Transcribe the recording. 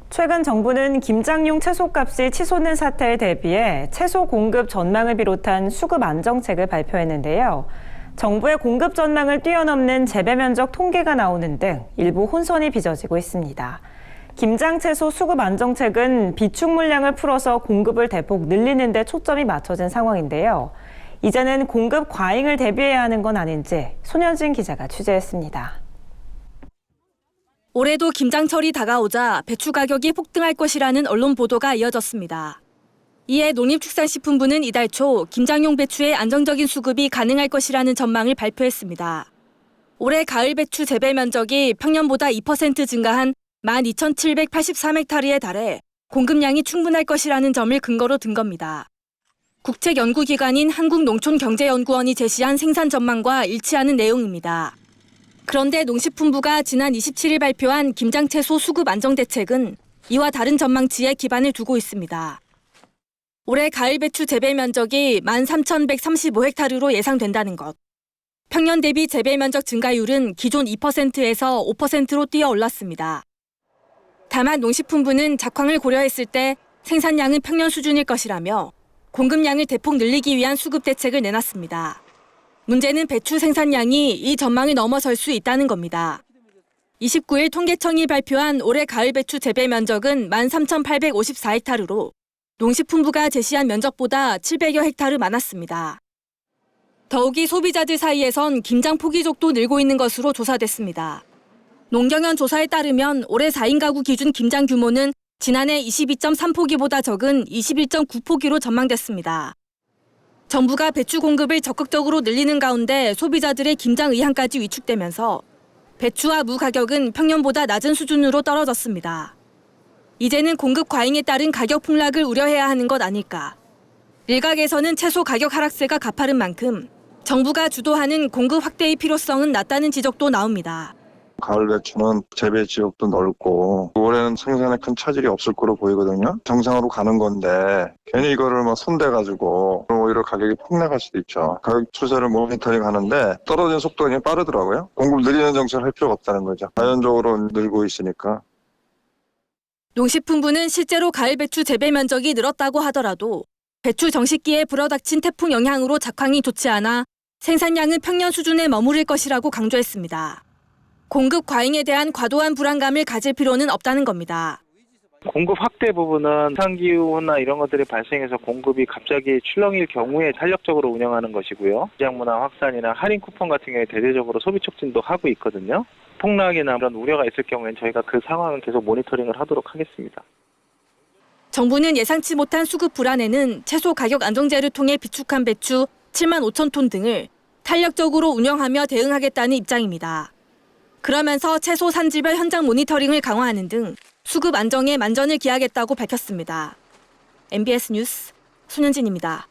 최근 정부는 김장용 채소값이 치솟는 사태에 대비해 채소 공급 전망을 비롯한 수급 안정책을 발표했는데요. 정부의 공급 전망을 뛰어넘는 재배 면적 통계가 나오는 등 일부 혼선이 빚어지고 있습니다. 김장 채소 수급 안정책은 비축 물량을 풀어서 공급을 대폭 늘리는 데 초점이 맞춰진 상황인데요. 이제는 공급 과잉을 대비해야 하는 건 아닌지 손현진 기자가 취재했습니다. 올해도 김장철이 다가오자 배추 가격이 폭등할 것이라는 언론 보도가 이어졌습니다. 이에 농림축산식품부는 이달 초 김장용 배추의 안정적인 수급이 가능할 것이라는 전망을 발표했습니다. 올해 가을 배추 재배 면적이 평년보다 2% 증가한 12,783헥타르에 달해 공급량이 충분할 것이라는 점을 근거로 든 겁니다. 국책연구기관인 한국농촌경제연구원이 제시한 생산 전망과 일치하는 내용입니다. 그런데 농식품부가 지난 27일 발표한 김장채소 수급 안정 대책은 이와 다른 전망치에 기반을 두고 있습니다. 올해 가을 배추 재배 면적이 13,135헥타르로 예상된다는 것. 평년 대비 재배 면적 증가율은 기존 2%에서 5%로 뛰어 올랐습니다. 다만 농식품부는 작황을 고려했을 때 생산량은 평년 수준일 것이라며 공급량을 대폭 늘리기 위한 수급 대책을 내놨습니다. 문제는 배추 생산량이 이 전망을 넘어설 수 있다는 겁니다. 29일 통계청이 발표한 올해 가을 배추 재배 면적은 13,854헥타르로 농식품부가 제시한 면적보다 700여 헥타르 많았습니다. 더욱이 소비자들 사이에선 김장 포기족도 늘고 있는 것으로 조사됐습니다. 농경연 조사에 따르면 올해 4인 가구 기준 김장 규모는 지난해 22.3포기보다 적은 21.9포기로 전망됐습니다. 정부가 배추 공급을 적극적으로 늘리는 가운데 소비자들의 김장 의향까지 위축되면서 배추와 무 가격은 평년보다 낮은 수준으로 떨어졌습니다. 이제는 공급 과잉에 따른 가격 폭락을 우려해야 하는 것 아닐까. 일각에서는 채소 가격 하락세가 가파른 만큼 정부가 주도하는 공급 확대의 필요성은 낮다는 지적도 나옵니다. 가을 배추는 재배 지역도 넓고 올해는 생산에 큰 차질이 없을 거로 보이거든요. 정상으로 가는 건데 괜히 이거를 손대가지고 오히려 가격이 폭락할 수도 있죠. 가격 추세를 모니터링 하는데 떨어지는 속도가 굉장히 빠르더라고요. 공급 늘리는 정책을 할 필요가 없다는 거죠. 자연적으로 늘고 있으니까. 농식품부는 실제로 가을 배추 재배 면적이 늘었다고 하더라도 배추 정식기에 불어닥친 태풍 영향으로 작황이 좋지 않아 생산량은 평년 수준에 머무를 것이라고 강조했습니다. 공급 과잉에 대한 과도한 불안감을 가질 필요는 없다는 겁니다. 공급 확대 부분은 이상기후나 이런 것들이 발생해서 공급이 갑자기 출렁일 경우에 탄력적으로 운영하는 것이고요. 시장 문화 확산이나 할인 쿠폰 같은 경우에 대대적으로 소비 촉진도 하고 있거든요. 폭락이나 그런 우려가 있을 경우에는 저희가 그 상황은 계속 모니터링을 하도록 하겠습니다. 정부는 예상치 못한 수급 불안에는 채소 가격 안정제를 통해 비축한 배추 7만 5천 톤 등을 탄력적으로 운영하며 대응하겠다는 입장입니다. 그러면서 채소 산지별 현장 모니터링을 강화하는 등 수급 안정에 만전을 기하겠다고 밝혔습니다. MBS 뉴스 손현진입니다.